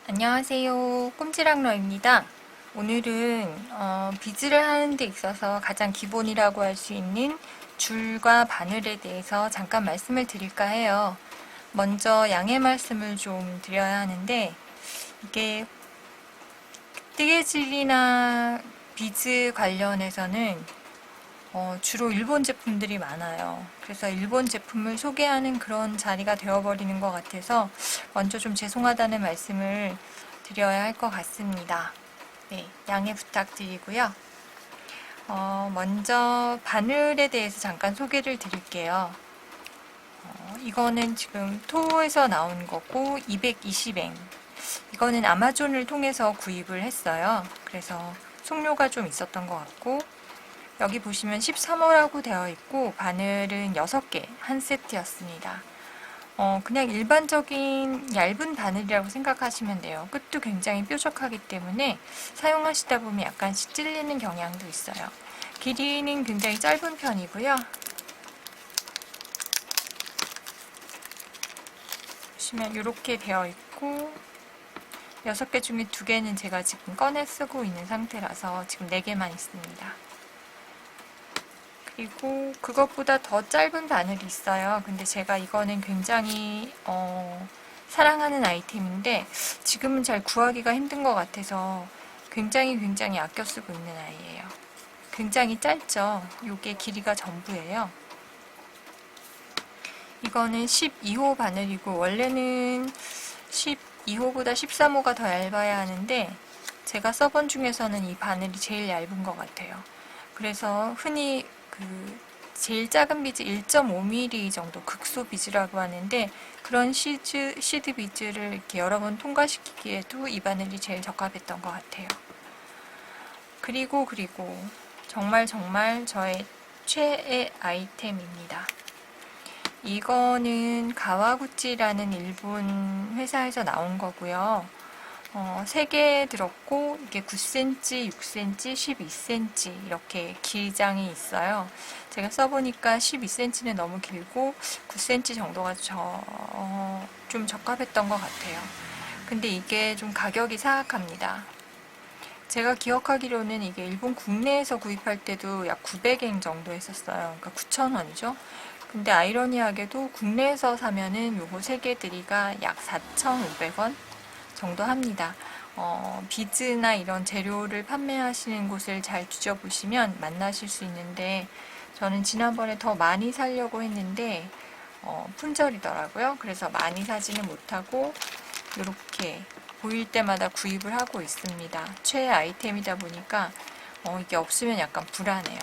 안녕하세요. 꼼지락러입니다. 오늘은 비즈를 하는 데 있어서 가장 기본이라고 할 수 있는 줄과 바늘에 대해서 잠깐 말씀을 드릴까 해요. 먼저 양해 말씀을 좀 드려야 하는데, 이게 뜨개질이나 비즈 관련해서는 주로 일본 제품들이 많아요. 그래서 일본 제품을 소개하는 그런 자리가 되어버리는 것 같아서 먼저 좀 죄송하다는 말씀을 드려야 할 것 같습니다. 네, 양해 부탁드리고요. 먼저 바늘에 대해서 잠깐 소개를 드릴게요. 이거는 지금 토에서 나온 거고 220엔. 이거는 아마존을 통해서 구입을 했어요. 그래서 송료가 좀 있었던 것 같고, 여기 보시면 13호라고 되어 있고 바늘은 6개 한 세트였습니다. 그냥 일반적인 얇은 바늘이라고 생각하시면 돼요. 끝도 굉장히 뾰족하기 때문에 사용하시다 보면 약간씩 찔리는 경향도 있어요. 길이는 굉장히 짧은 편이고요. 보시면 이렇게 되어 있고 6개 중에 2개는 제가 지금 꺼내 쓰고 있는 상태라서 지금 4개만 있습니다. 그리고 그것보다 더 짧은 바늘이 있어요. 근데 제가 이거는 굉장히 사랑하는 아이템인데 지금은 잘 구하기가 힘든 것 같아서 굉장히 아껴 쓰고 있는 아이예요. 굉장히 짧죠. 이게 길이가 전부예요. 이거는 12호 바늘이고 원래는 12호보다 13호가 더 얇아야 하는데 제가 써본 중에서는 이 바늘이 제일 얇은 것 같아요. 그래서 흔히 제일 작은 비즈 1.5mm 정도 극소 비즈라고 하는데 그런 시드 비즈를 이렇게 여러 번 통과시키기에도 이 바늘이 제일 적합했던 것 같아요. 그리고 정말 저의 최애 아이템입니다. 이거는 가와구치라는 일본 회사에서 나온 거고요. 3개 들었고 이게 9cm, 6cm, 12cm 이렇게 길장이 있어요. 제가 써보니까 12cm는 너무 길고 9cm 정도가 좀 적합했던 것 같아요. 근데 이게 좀 가격이 사악합니다. 제가 기억하기로는 이게 일본 국내에서 구입할 때도 약 900엔 정도 했었어요. 그러니까 9,000원이죠. 근데 아이러니하게도 국내에서 사면은 요거 3개들이가 약 4,500원 정도 합니다. 비즈나 이런 재료를 판매하시는 곳을 잘 뒤져보시면 만나실 수 있는데 저는 지난번에 더 많이 사려고 했는데 품절이더라고요. 그래서 많이 사지는 못하고 이렇게 보일 때마다 구입을 하고 있습니다. 최애 아이템이다 보니까 이게 없으면 약간 불안해요.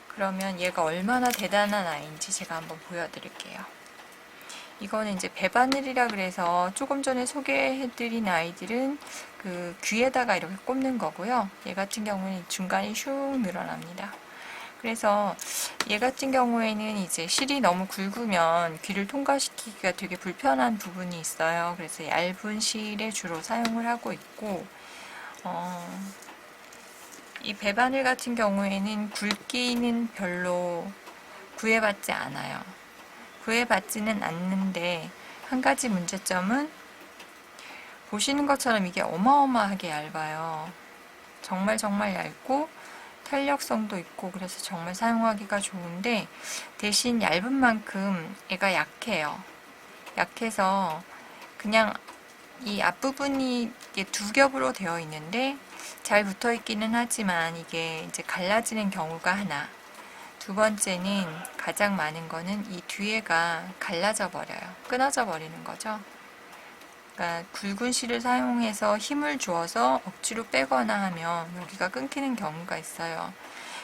그러면 얘가 얼마나 대단한 아이인지 제가 한번 보여드릴게요. 이거는 이제 배바늘이라 그래서 조금 전에 소개해드린 아이들은 그 귀에다가 이렇게 꼽는 거고요. 얘 같은 경우는 중간이 슉 늘어납니다. 그래서 얘 같은 경우에는 이제 실이 너무 굵으면 귀를 통과시키기가 되게 불편한 부분이 있어요. 그래서 얇은 실에 주로 사용을 하고 있고, 이 배바늘 같은 경우에는 굵기는 별로 구애받지 않아요. 구애받지는 않는데 한 가지 문제점은 보시는 것처럼 이게 어마어마하게 얇아요. 정말 얇고 탄력성도 있고 그래서 정말 사용하기가 좋은데 대신 얇은 만큼 얘가 약해요. 약해서 그냥 이 앞부분이 이게 2겹으로 되어 있는데 잘 붙어 있기는 하지만 이게 이제 갈라지는 경우가 하나. 2번째는 가장 많은 거는 이 뒤에가 갈라져 버려요. 끊어져 버리는 거죠. 그러니까 굵은 실을 사용해서 힘을 주어서 억지로 빼거나 하면 여기가 끊기는 경우가 있어요.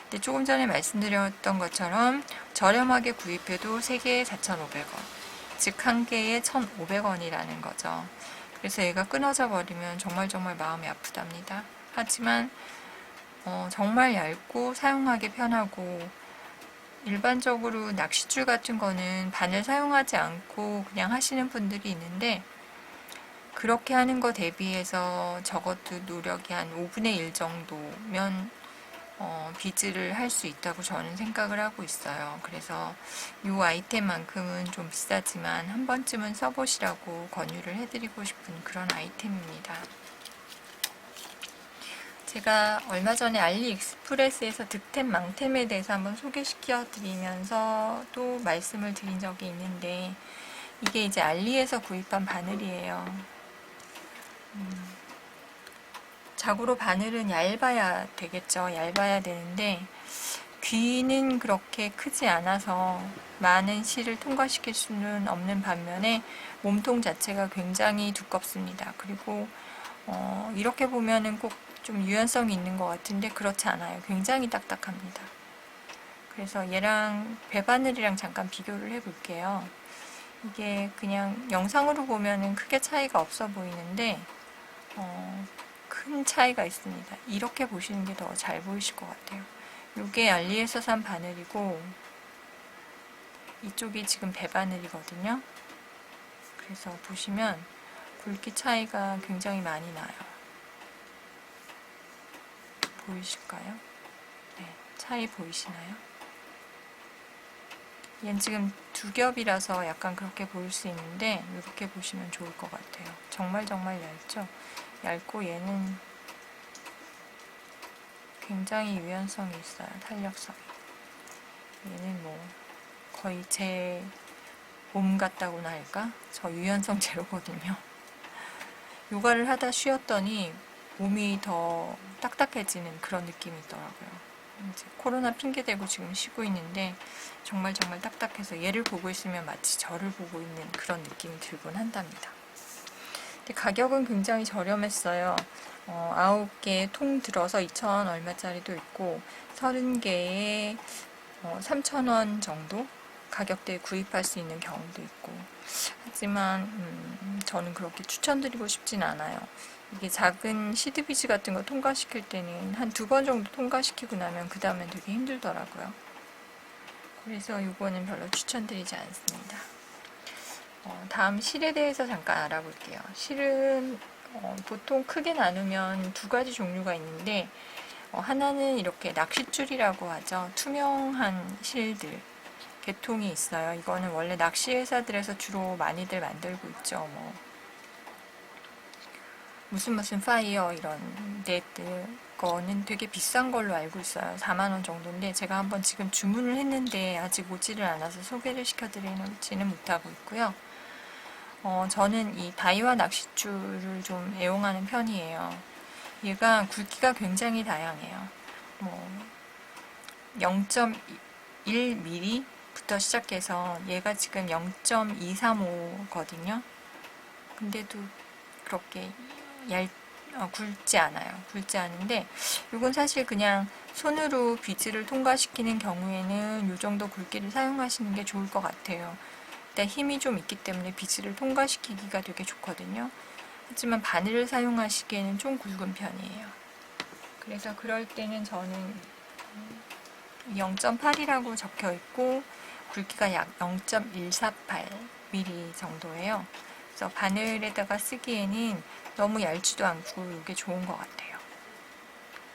근데 조금 전에 말씀드렸던 것처럼 저렴하게 구입해도 3개에 4,500원, 즉 1개에 1,500원이라는 거죠. 그래서 얘가 끊어져 버리면 정말 마음이 아프답니다. 하지만 정말 얇고 사용하기 편하고 일반적으로 낚싯줄 같은 거는 바늘 사용하지 않고 그냥 하시는 분들이 있는데 그렇게 하는 거 대비해서 적어도 노력이 한 5분의 1 정도면 비즈를 할 수 있다고 저는 생각을 하고 있어요. 그래서 이 아이템만큼은 좀 비싸지만 한 번쯤은 써보시라고 권유를 해드리고 싶은 그런 아이템입니다. 제가 얼마 전에 알리익스프레스에서 득템 망템에 대해서 한번 소개시켜 드리면서 또 말씀을 드린 적이 있는데, 이게 이제 알리에서 구입한 바늘이에요. 자고로 바늘은 얇아야 되겠죠. 얇아야 되는데 귀는 그렇게 크지 않아서 많은 실을 통과시킬 수는 없는 반면에 몸통 자체가 굉장히 두껍습니다. 그리고 이렇게 보면은 꼭 좀 유연성이 있는 것 같은데 그렇지 않아요. 굉장히 딱딱합니다. 그래서 얘랑 배바늘이랑 잠깐 비교를 해볼게요. 이게 그냥 영상으로 보면은 크게 차이가 없어 보이는데 큰 차이가 있습니다. 이렇게 보시는 게 더 잘 보이실 것 같아요. 이게 알리에서 산 바늘이고 이쪽이 지금 배바늘이거든요. 그래서 보시면 굵기 차이가 굉장히 많이 나요. 보이실까요? 네, 차이 보이시나요? 얘는 지금 두 겹이라서 약간 그렇게 보일 수 있는데 이렇게 보시면 좋을 것 같아요. 정말 얇죠? 얇고 얘는 굉장히 유연성이 있어요. 탄력성이. 얘는 뭐 거의 제 몸 같다고나 할까? 저 유연성 제로거든요. 요가를 하다 쉬었더니 몸이 더 딱딱해지는 그런 느낌이 있더라고요. 이제 코로나 핑계대고 지금 쉬고 있는데 정말 딱딱해서 얘를 보고 있으면 마치 저를 보고 있는 그런 느낌이 들곤 한답니다. 근데 가격은 굉장히 저렴했어요. 9개 통 들어서 2,000원 얼마짜리도 있고 30개에 3,000원 정도 가격대에 구입할 수 있는 경우도 있고, 하지만 저는 그렇게 추천드리고 싶진 않아요. 이게 작은 시드비즈 같은 거 통과시킬 때는 한 2번 정도 통과시키고 나면 그 다음엔 되게 힘들더라고요. 그래서 이거는 별로 추천드리지 않습니다. 다음 실에 대해서 잠깐 알아볼게요. 실은 보통 크게 나누면 두 가지 종류가 있는데, 하나는 이렇게 낚싯줄이라고 하죠. 투명한 실들 계통이 있어요. 이거는 원래 낚시 회사들에서 주로 많이들 만들고 있죠. 뭐 무슨 파이어 이런 데들 거는 되게 비싼 걸로 알고 있어요. 4만 원 정도인데 제가 한번 지금 주문을 했는데 아직 오지를 않아서 소개를 시켜드리지는 못하고 있고요. 저는 이 다이와 낚싯줄을 좀 애용하는 편이에요. 얘가 굵기가 굉장히 다양해요. 뭐 0.1mm 부터 시작해서 얘가 지금 0.235거든요. 근데도 그렇게 굵지 않아요. 굵지 않은데 이건 사실 그냥 손으로 비즈를 통과시키는 경우에는 이 정도 굵기를 사용하시는 게 좋을 것 같아요. 일단 힘이 좀 있기 때문에 비즈를 통과시키기가 되게 좋거든요. 하지만 바늘을 사용하시기에는 좀 굵은 편이에요. 그래서 그럴 때는 저는 0.8이라고 적혀 있고 굵기가 약 0.148mm 정도예요. 그래서 바늘에다가 쓰기에는 너무 얇지도 않고 이게 좋은 것 같아요.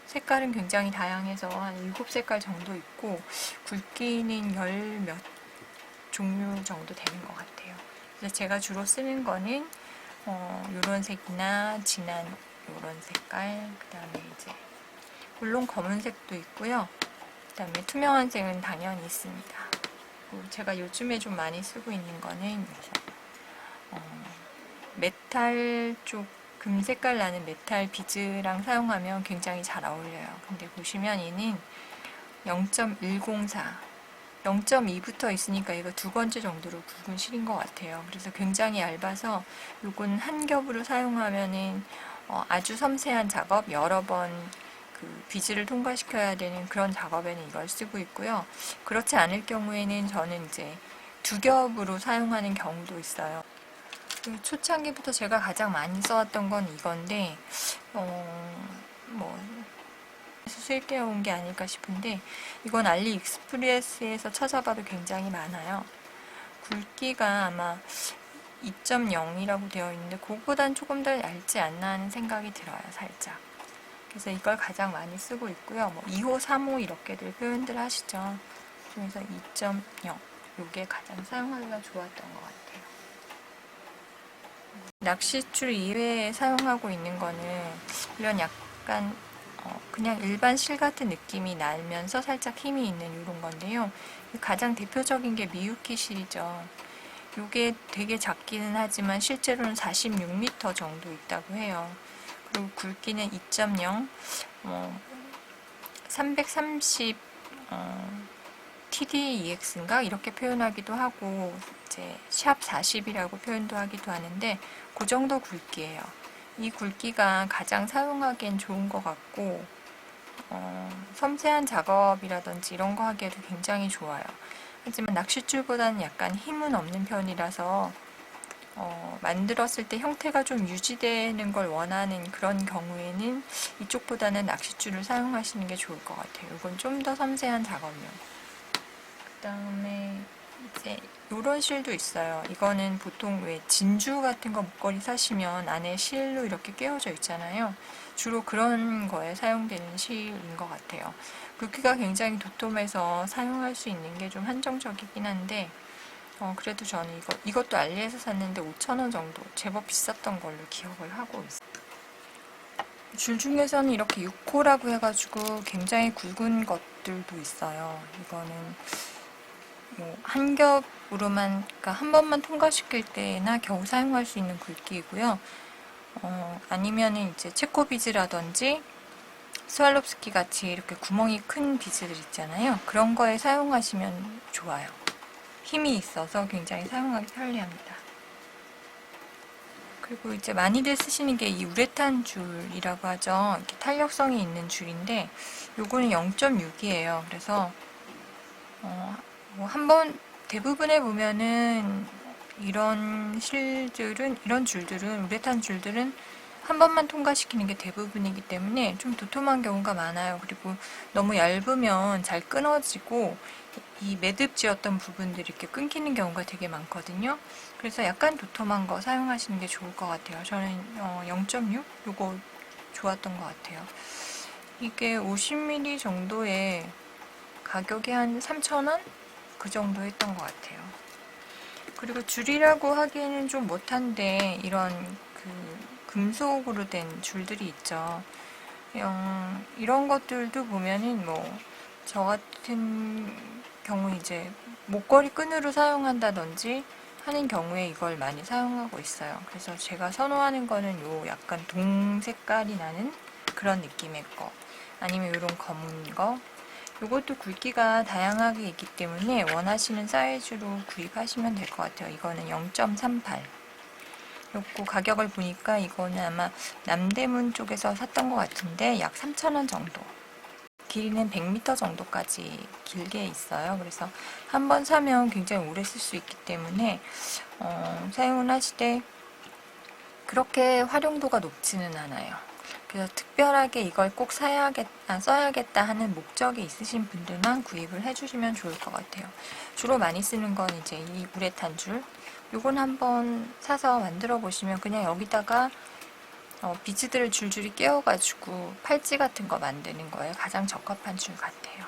색깔은 굉장히 다양해서 한 7색깔 정도 있고 굵기는 10몇 종류 정도 되는 것 같아요. 그래서 제가 주로 쓰는 거는 요런 색이나 진한 요런 색깔, 그 다음에 이제 물론 검은색도 있고요. 그 다음에 투명한 색은 당연히 있습니다. 그리고 제가 요즘에 좀 많이 쓰고 있는 거는 메탈 쪽 금색깔 나는 메탈 비즈랑 사용하면 굉장히 잘 어울려요. 근데 보시면 얘는 0.104 0.2부터 있으니까 이거 두 번째 정도로 굵은 실인 것 같아요. 그래서 굉장히 얇아서 이건 한 겹으로 사용하면은 아주 섬세한 작업 여러 번 그 비즈를 통과시켜야 되는 그런 작업에는 이걸 쓰고 있고요. 그렇지 않을 경우에는 저는 이제 두 겹으로 사용하는 경우도 있어요. 초창기부터 제가 가장 많이 써왔던 건 이건데 뭐 수익되어 온 게 아닐까 싶은데 이건 알리익스프레스에서 찾아봐도 굉장히 많아요. 굵기가 아마 2.0이라고 되어 있는데 그거보단 조금 더 얇지 않나 하는 생각이 들어요. 살짝. 그래서 이걸 가장 많이 쓰고 있고요. 뭐 2호, 3호 이렇게들 표현들 하시죠. 그래서 2.0 요게 가장 사용하기가 좋았던 것 같아요. 낚싯줄 이외에 사용하고 있는 거는 이런 약간 그냥 일반 실 같은 느낌이 나면서 살짝 힘이 있는 이런 건데요. 가장 대표적인 게 미유키 실이죠. 이게 되게 작기는 하지만 실제로는 46m 정도 있다고 해요. 그리고 굵기는 2.0, 330 TDEX인가 이렇게 표현하기도 하고 이제 샵 40이라고 표현도 하기도 하는데 그 정도 굵기예요. 이 굵기가 가장 사용하기엔 좋은 것 같고 섬세한 작업이라든지 이런 거 하기에도 굉장히 좋아요. 하지만 낚싯줄보다는 약간 힘은 없는 편이라서 만들었을 때 형태가 좀 유지되는 걸 원하는 그런 경우에는 이쪽보다는 낚싯줄을 사용하시는 게 좋을 것 같아요. 이건 좀 더 섬세한 작업용. 그 다음에 이제 요런 실도 있어요. 이거는 보통 왜 진주 같은 거 목걸이 사시면 안에 실로 이렇게 끼워져 있잖아요. 주로 그런 거에 사용되는 실인 것 같아요. 굵기가 굉장히 도톰해서 사용할 수 있는 게 좀 한정적이긴 한데 그래도 저는 이것도 알리에서 샀는데 5,000원 정도 제법 비쌌던 걸로 기억을 하고 있어요. 줄 중에서는 이렇게 6호라고 해가지고 굉장히 굵은 것들도 있어요. 이거는 뭐 한 겹으로만, 그러니까 한 번만 통과시킬 때나 겨우 사용할 수 있는 굵기이고요. 아니면은 이제 체코 비즈라든지 스왈롭스키 같이 이렇게 구멍이 큰 비즈들 있잖아요. 그런 거에 사용하시면 좋아요. 힘이 있어서 굉장히 사용하기 편리합니다. 그리고 이제 많이들 쓰시는 게 이 우레탄 줄이라고 하죠. 이렇게 탄력성이 있는 줄인데 요거는 0.6이에요. 그래서 한번 대부분에 보면은 이런 줄들은 우레탄 줄들은 한 번만 통과시키는 게 대부분이기 때문에 좀 도톰한 경우가 많아요. 그리고 너무 얇으면 잘 끊어지고 이 매듭지었던 부분들이 이렇게 끊기는 경우가 되게 많거든요. 그래서 약간 도톰한 거 사용하시는 게 좋을 것 같아요. 저는 0.6 요거 좋았던 것 같아요. 이게 50mm 정도에 가격이 한 3,000원? 그 정도 했던 것 같아요. 그리고 줄이라고 하기에는 좀 못한데 이런 그 금속으로 된 줄들이 있죠. 이런 것들도 보면은 뭐 저 같은 경우 이제 목걸이 끈으로 사용한다든지 하는 경우에 이걸 많이 사용하고 있어요. 그래서 제가 선호하는 거는 요 약간 동 색깔이 나는 그런 느낌의 거, 아니면 이런 검은 거. 이것도 굵기가 다양하게 있기 때문에 원하시는 사이즈로 구입하시면 될 것 같아요. 이거는 0.38. 요거 가격을 보니까 이거는 아마 남대문 쪽에서 샀던 것 같은데 약 3,000원 정도. 길이는 100m 정도까지 길게 있어요. 그래서 한번 사면 굉장히 오래 쓸 수 있기 때문에 사용을 하실 때 그렇게 활용도가 높지는 않아요. 그래서 특별하게 이걸 꼭 써야겠다 하는 목적이 있으신 분들만 구입을 해주시면 좋을 것 같아요. 주로 많이 쓰는 건 이제 이 우레탄 줄. 요건 한번 사서 만들어 보시면 그냥 여기다가 비즈들을 줄줄이 끼워가지고 팔찌 같은 거 만드는 거에 가장 적합한 줄 같아요.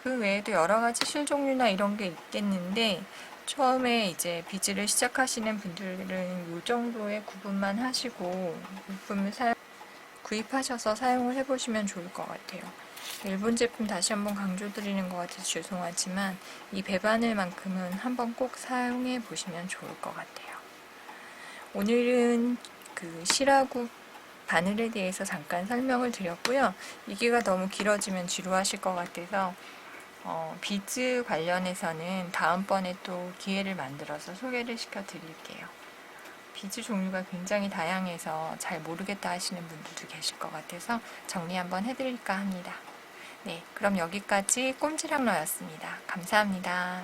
그 외에도 여러 가지 실 종류나 이런 게 있겠는데 처음에 이제 비즈를 시작하시는 분들은 이 정도의 구분만 하시고 물품을 구입하셔서 사용을 해보시면 좋을 것 같아요. 일본 제품 다시 한번 강조드리는 것 같아서 죄송하지만 이 배바늘만큼은 한번 꼭 사용해 보시면 좋을 것 같아요. 오늘은 그 실하고 바늘에 대해서 잠깐 설명을 드렸고요. 이게가 너무 길어지면 지루하실 것 같아서 비즈 관련해서는 다음번에 또 기회를 만들어서 소개를 시켜 드릴게요. 비즈 종류가 굉장히 다양해서 잘 모르겠다 하시는 분들도 계실 것 같아서 정리 한번 해드릴까 합니다. 네, 그럼 여기까지 꼼지락러였습니다. 감사합니다.